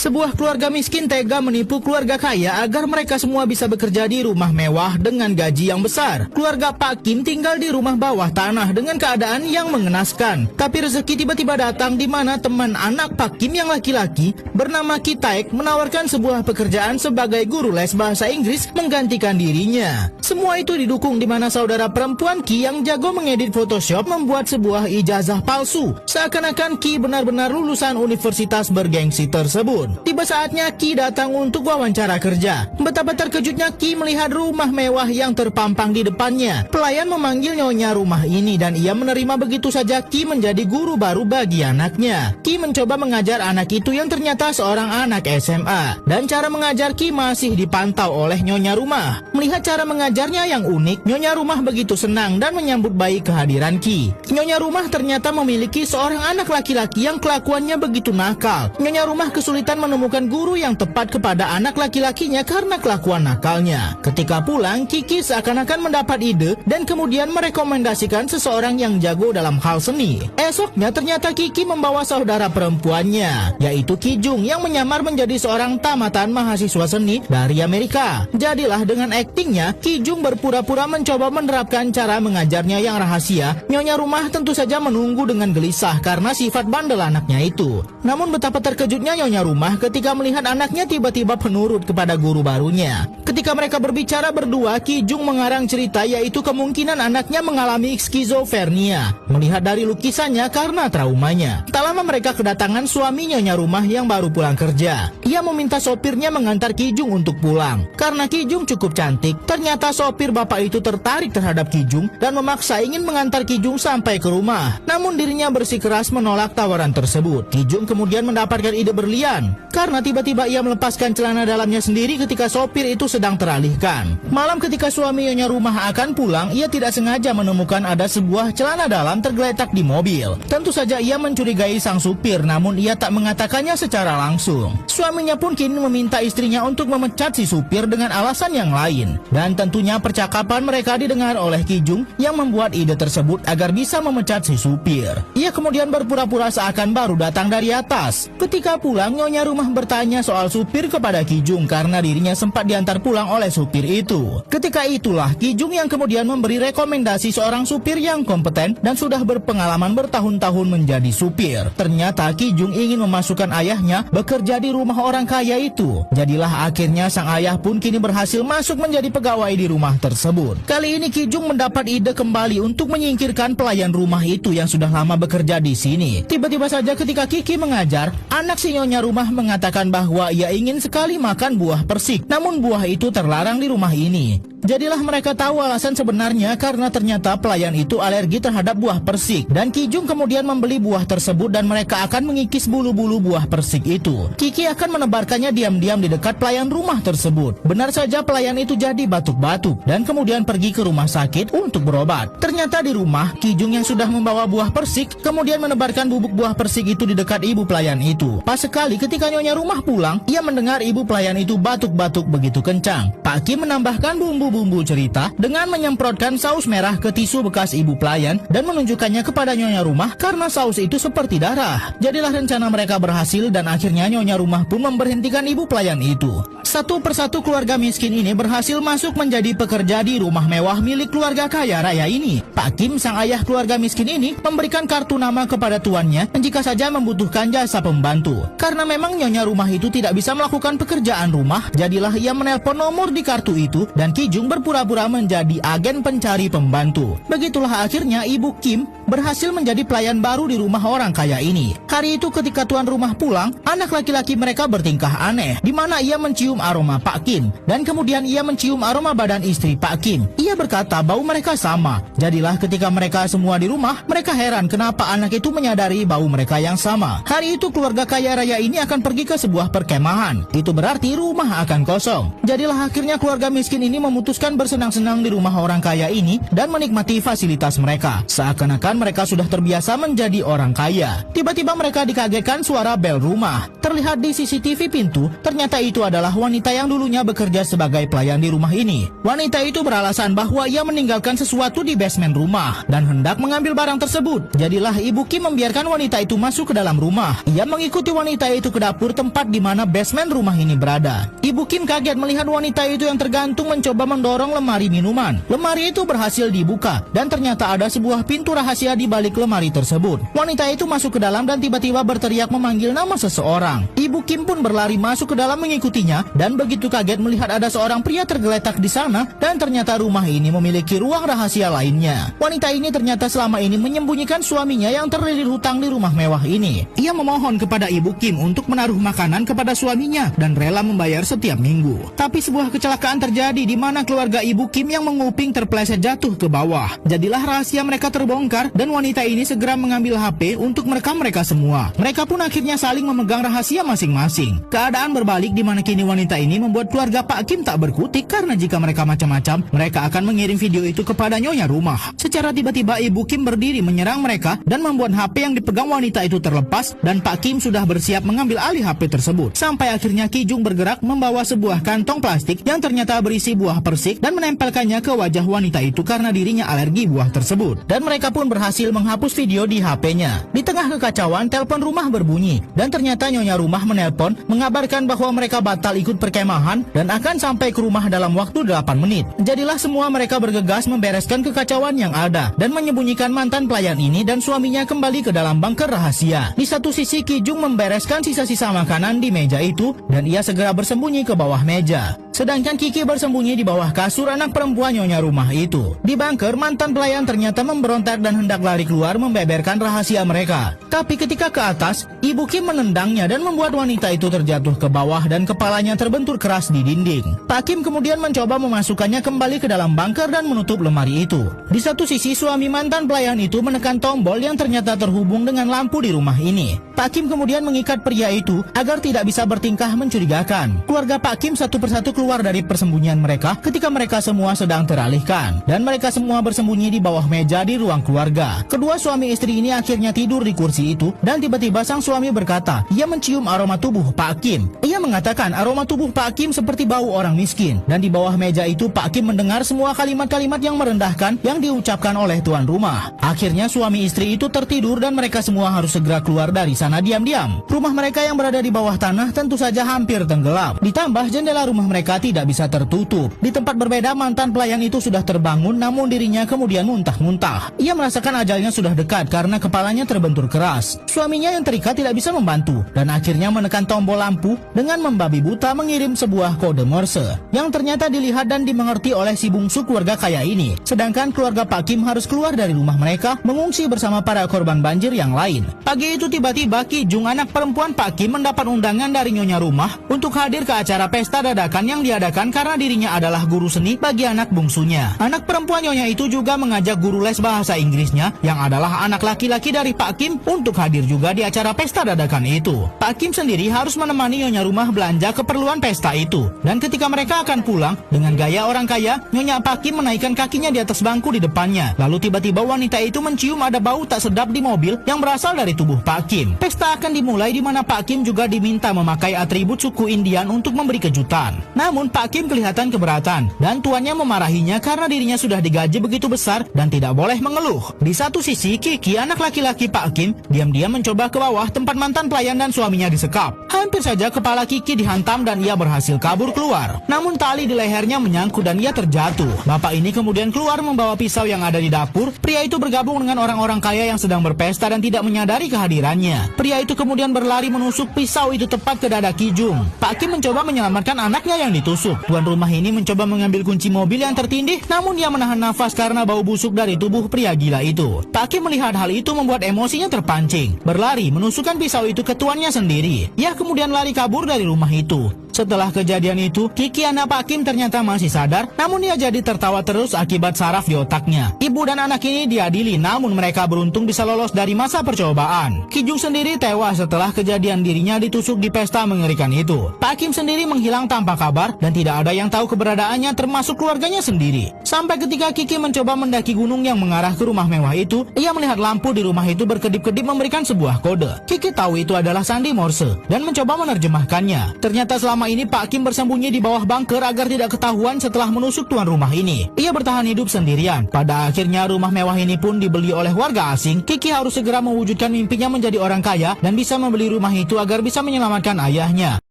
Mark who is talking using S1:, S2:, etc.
S1: Sebuah keluarga miskin tega menipu keluarga kaya agar mereka semua bisa bekerja di rumah mewah dengan gaji yang besar. Keluarga Pak Kim tinggal di rumah bawah tanah dengan keadaan yang mengenaskan. Tapi rezeki tiba-tiba datang di mana teman anak Pak Kim yang laki-laki bernama Ki Taek menawarkan sebuah pekerjaan sebagai guru les bahasa Inggris menggantikan dirinya. Semua itu didukung di mana saudara perempuan Ki yang jago mengedit Photoshop membuat sebuah ijazah palsu. Seakan-akan Ki benar-benar lulusan universitas bergengsi tersebut. Tiba saatnya Ki datang untuk wawancara kerja. Betapa terkejutnya Ki melihat rumah mewah yang terpampang di depannya. Pelayan memanggil nyonya rumah ini dan ia menerima begitu saja Ki menjadi guru baru bagi anaknya. Ki mencoba mengajar anak itu yang ternyata seorang anak SMA. Dan cara mengajar Ki masih dipantau oleh nyonya rumah. Melihat cara mengajarnya yang unik, nyonya rumah begitu senang dan menyambut baik kehadiran Ki. Nyonya rumah ternyata memiliki seorang anak laki-laki yang kelakuannya begitu nakal. Nyonya rumah kesulitan menemukan guru yang tepat kepada anak laki-lakinya karena kelakuan nakalnya. Ketika pulang, Kiki seakan-akan mendapat ide dan kemudian merekomendasikan seseorang yang jago dalam hal seni. Esoknya ternyata Kiki membawa saudara perempuannya, yaitu Ki Jung yang menyamar menjadi seorang tamatan mahasiswa seni dari Amerika. Jadilah dengan aktingnya, Ki Jung berpura-pura mencoba menerapkan cara mengajarnya yang rahasia. Nyonya rumah tentu saja menunggu dengan gelisah karena sifat bandel anaknya itu. Namun betapa terkejutnya nyonya rumah ketika melihat anaknya tiba-tiba penurut kepada guru barunya. Ketika mereka berbicara berdua, Ki Jung mengarang cerita yaitu kemungkinan anaknya mengalami skizofrenia. Melihat dari lukisannya karena traumanya. Tak lama mereka kedatangan suami nyonya rumah yang baru pulang kerja. Ia meminta sopirnya mengantar Ki Jung untuk pulang. Karena Ki Jung cukup cantik, ternyata sopir bapak itu tertarik terhadap Ki Jung dan memaksa ingin mengantar Ki Jung sampai ke rumah. Namun dirinya bersikeras menolak tawaran tersebut. Ki Jung kemudian mendapatkan ide berlian karena tiba-tiba ia melepaskan celana dalamnya sendiri ketika sopir itu sedang teralihkan. Malam ketika suami nyonya rumah akan pulang, ia tidak sengaja menemukan ada sebuah celana dalam tergeletak di mobil. Tentu saja ia mencurigai sang supir, namun ia tak mengatakannya secara langsung. Suaminya pun kini meminta istrinya untuk memecat si supir dengan alasan yang lain. Dan tentunya percakapan mereka didengar oleh Ki Jung yang membuat ide tersebut agar bisa memecat si supir. Ia kemudian berpura-pura seakan baru datang dari atas. Ketika pulang, nyonya rumah bertanya soal supir kepada Ki Jung karena dirinya sempat diantar pulang oleh supir itu. Ketika itulah Ki Jung yang kemudian memberi rekomendasi seorang supir yang kompeten dan sudah berpengalaman bertahun-tahun menjadi supir. Ternyata Ki Jung ingin memasukkan ayahnya bekerja di rumah orang kaya itu. Jadilah akhirnya sang ayah pun kini berhasil masuk menjadi pegawai di rumah tersebut. Kali ini Ki Jung mendapat ide kembali untuk menyingkirkan pelayan rumah itu yang sudah lama bekerja di sini. Tiba-tiba saja ketika Kiki mengajar, anak si nyonya rumah mengatakan bahwa ia ingin sekali makan buah persik. Namun buah itu terlarang di rumah ini. Jadilah mereka tahu alasan sebenarnya karena ternyata pelayan itu alergi terhadap buah persik. Dan Ki Jung kemudian membeli buah tersebut dan mereka akan mengikis bulu-bulu buah persik itu. Kiki akan menebarkannya diam-diam di dekat pelayan rumah tersebut. Benar saja pelayan itu jadi batuk-batuk dan kemudian pergi ke rumah sakit untuk berobat. Ternyata di rumah, Ki Jung yang sudah membawa buah persik kemudian menebarkan bubuk buah persik itu di dekat ibu pelayan itu. Pas sekali ketika nyonya rumah pulang, ia mendengar ibu pelayan itu batuk-batuk begitu kencang. Pak Kim menambahkan bumbu cerita dengan menyemprotkan saus merah ke tisu bekas ibu pelayan dan menunjukkannya kepada nyonya rumah karena saus itu seperti darah. Jadilah rencana mereka berhasil dan akhirnya nyonya rumah pun memberhentikan ibu pelayan itu. Satu persatu keluarga miskin ini berhasil masuk menjadi pekerja di rumah mewah milik keluarga kaya raya ini. Pak Kim, sang ayah keluarga miskin ini, memberikan kartu nama kepada tuannya jika saja membutuhkan jasa pembantu. Karena memang nyonya rumah itu tidak bisa melakukan pekerjaan rumah, jadilah ia menelpon nomor di kartu itu dan Ki Jung berpura-pura menjadi agen pencari pembantu. Begitulah akhirnya ibu Kim berhasil menjadi pelayan baru di rumah orang kaya ini. Hari itu ketika tuan rumah pulang, anak laki-laki mereka bertingkah aneh, di mana ia mencium aroma Pak Kim dan kemudian ia mencium aroma badan istri Pak Kim. Ia berkata bau mereka sama. Jadilah ketika mereka semua di rumah, mereka heran kenapa anak itu menyadari bau mereka yang sama. Hari itu keluarga kaya raya ini akan pergi ke sebuah perkemahan. Itu berarti rumah akan kosong. Jadilah akhirnya keluarga miskin ini memutuskan bersenang-senang di rumah orang kaya ini dan menikmati fasilitas mereka. Seakan-akan mereka sudah terbiasa menjadi orang kaya. Tiba-tiba mereka mereka dikagetkan suara bel rumah. Terlihat di CCTV pintu, ternyata itu adalah wanita yang dulunya bekerja sebagai pelayan di rumah ini. Wanita itu beralasan bahwa ia meninggalkan sesuatu di basement rumah dan hendak mengambil barang tersebut. Jadilah Ibu Kim membiarkan wanita itu masuk ke dalam rumah. Ia mengikuti wanita itu ke dapur tempat di mana basement rumah ini berada. Ibu Kim kaget melihat wanita itu yang tergantung mencoba mendorong lemari minuman. Lemari itu berhasil dibuka dan ternyata ada sebuah pintu rahasia di balik lemari tersebut. Wanita itu masuk ke dalam dan tiba-tiba berteriak memanggil nama seseorang. Ibu Kim pun berlari masuk ke dalam mengikutinya dan begitu kaget melihat ada seorang pria tergeletak di sana dan ternyata rumah ini memiliki ruang rahasia lainnya. Wanita ini ternyata selama ini menyembunyikan suaminya yang terlilit hutang di rumah mewah ini. Ia memohon kepada Ibu Kim untuk menaruh makanan kepada suaminya dan rela membayar setiap minggu. Tapi sebuah kecelakaan terjadi di mana keluarga Ibu Kim yang menguping terpeleset jatuh ke bawah. Jadilah rahasia mereka terbongkar dan wanita ini segera mengambil HP untuk merekam mereka semua. Mereka pun akhirnya saling memegang rahasia masing-masing. Keadaan berbalik di mana kini wanita ini membuat keluarga Pak Kim tak berkutik karena jika mereka macam-macam, mereka akan mengirim video itu kepada nyonya rumah. Secara tiba-tiba Ibu Kim berdiri menyerang mereka dan membuat HP yang dipegang wanita itu terlepas dan Pak Kim sudah bersiap mengambil alih HP tersebut. Sampai akhirnya Ki Jung bergerak membawa sebuah kantong plastik yang ternyata berisi buah persik dan menempelkannya ke wajah wanita itu karena dirinya alergi buah tersebut. Dan mereka pun berhasil menghapus video di HP-nya. Di tengah kekacauan, telepon rumah berbunyi dan ternyata nyonya rumah menelpon mengabarkan bahwa mereka batal ikut perkemahan dan akan sampai ke rumah dalam waktu 8 menit. Jadilah semua mereka bergegas membereskan kekacauan yang ada dan menyembunyikan mantan pelayan ini dan suaminya kembali ke dalam bunker rahasia. Di satu sisi Ki Jung membereskan sisa-sisa makanan di meja itu dan ia segera bersembunyi ke bawah meja. Sedangkan Kiki bersembunyi di bawah kasur anak perempuan nyonya rumah itu. Di bunker, mantan pelayan ternyata memberontak dan hendak lari keluar membeberkan rahasia mereka. Tapi ketika ke atas, Ibu Kim menendangnya dan membuat wanita itu terjatuh ke bawah dan kepalanya terbentur keras di dinding. Pak Kim kemudian mencoba memasukkannya kembali ke dalam bunker dan menutup lemari itu. Di satu sisi, suami mantan pelayan itu menekan tombol yang ternyata terhubung dengan lampu di rumah ini. Pak Kim kemudian mengikat pria itu agar tidak bisa bertingkah mencurigakan. Keluarga Pak Kim satu persatu keluar dari persembunyian mereka ketika mereka semua sedang teralihkan. Dan mereka semua bersembunyi di bawah meja di ruang keluarga. Kedua suami istri ini akhirnya tidur di kursi itu dan tiba-tiba sang suami berkata, ia mencium aroma tubuh Pak Kim. Ia mengatakan aroma tubuh Pak Kim seperti bau orang miskin. Dan di bawah meja itu Pak Kim mendengar semua kalimat-kalimat yang merendahkan yang diucapkan oleh tuan rumah. Akhirnya suami istri itu tertidur dan mereka semua harus segera keluar dari sana diam-diam. Rumah mereka yang berada di bawah tanah tentu saja hampir tenggelam. Ditambah jendela rumah mereka tidak bisa tertutup. Di tempat berbeda mantan pelayan itu sudah terbangun namun dirinya kemudian muntah-muntah. Ia merasakan ajalnya sudah dekat karena kepalanya terbentur keras. Suaminya yang terikat tidak bisa membantu dan akhirnya menekan tombol lampu dengan membabi buta mengirim sebuah kode Morse yang ternyata dilihat dan dimengerti oleh si bungsu keluarga kaya ini. Sedangkan keluarga Pak Kim harus keluar dari rumah mereka mengungsi bersama para korban banjir yang lain. Pagi itu tiba-tiba Ki Jung anak perempuan Pak Kim mendapat undangan dari nyonya rumah untuk hadir ke acara pesta dadakan yang diadakan karena dirinya adalah guru seni bagi anak bungsunya. Anak perempuan nyonya itu juga mengajak guru les bahasa Inggrisnya yang adalah anak laki-laki dari Pak Kim untuk hadir juga di acara pesta dadakan itu. Pak Kim sendiri harus menemani nyonya rumah belanja keperluan pesta itu. Dan ketika mereka akan pulang, dengan gaya orang kaya, nyonya Pak Kim menaikkan kakinya di atas bangku di depannya. Lalu tiba-tiba wanita itu mencium ada bau tak sedap di mobil yang berasal dari tubuh Pak Kim. Pesta akan dimulai di mana Pak Kim juga diminta memakai atribut suku Indian untuk memberi kejutan. Namun Pak Kim kelihatan keberatan dan tuannya memarahinya karena dirinya sudah digaji begitu besar dan tidak boleh mengeluh. Di satu sisi, Kiki anak laki-laki Pak Kim diam-diam mencoba ke bawah tempat mantan pelayan dan suaminya disekap. Hampir saja kepala Kiki dihantam dan ia berhasil kabur keluar. Namun tali di lehernya menyangkut dan ia terjatuh. Bapak ini kemudian keluar membawa pisau yang ada di dapur. Pria itu bergabung dengan orang-orang kaya yang sedang berpesta dan tidak menyadari kehadirannya. Pria itu kemudian berlari menusuk pisau itu tepat ke dada Ki Jung. Pak Kim mencoba menyelamatkan anaknya yang ditusuk. Tuan rumah ini mencoba mengambil kunci mobil yang tertindih, namun ia menahan nafas karena bau busuk dari tubuh pria gila itu. Pak Kim melihat hal itu membuat emosinya terpancing. Berlari menusukkan pisau itu ke tuannya sendiri. Ia kemudian lari kabur dari rumah itu. Setelah kejadian itu, Kiki anak Pak Kim ternyata masih sadar, namun ia jadi tertawa terus akibat saraf di otaknya. Ibu dan anak ini diadili, namun mereka beruntung bisa lolos dari masa percobaan. Kijung sendiri tewas setelah kejadian dirinya ditusuk di pesta mengerikan itu. Pak Kim sendiri menghilang tanpa kabar dan tidak ada yang tahu keberadaannya termasuk keluarganya sendiri. Sampai ketika Kiki mencoba mendaki gunung yang mengarah ke rumah mewah itu, ia melihat lampu di rumah itu berkedip-kedip memberikan sebuah kode. Kiki tahu itu adalah sandi Morse dan mencoba menerjemahkannya. Ternyata selama ini Pak Kim bersembunyi di bawah bunker agar tidak ketahuan setelah menusuk tuan rumah ini. Ia bertahan hidup sendirian. Pada akhirnya rumah mewah ini pun dibeli oleh warga asing. Kiki harus segera mewujudkan mimpinya menjadi orang kaya dan bisa membeli rumah itu agar bisa menyelamatkan ayahnya.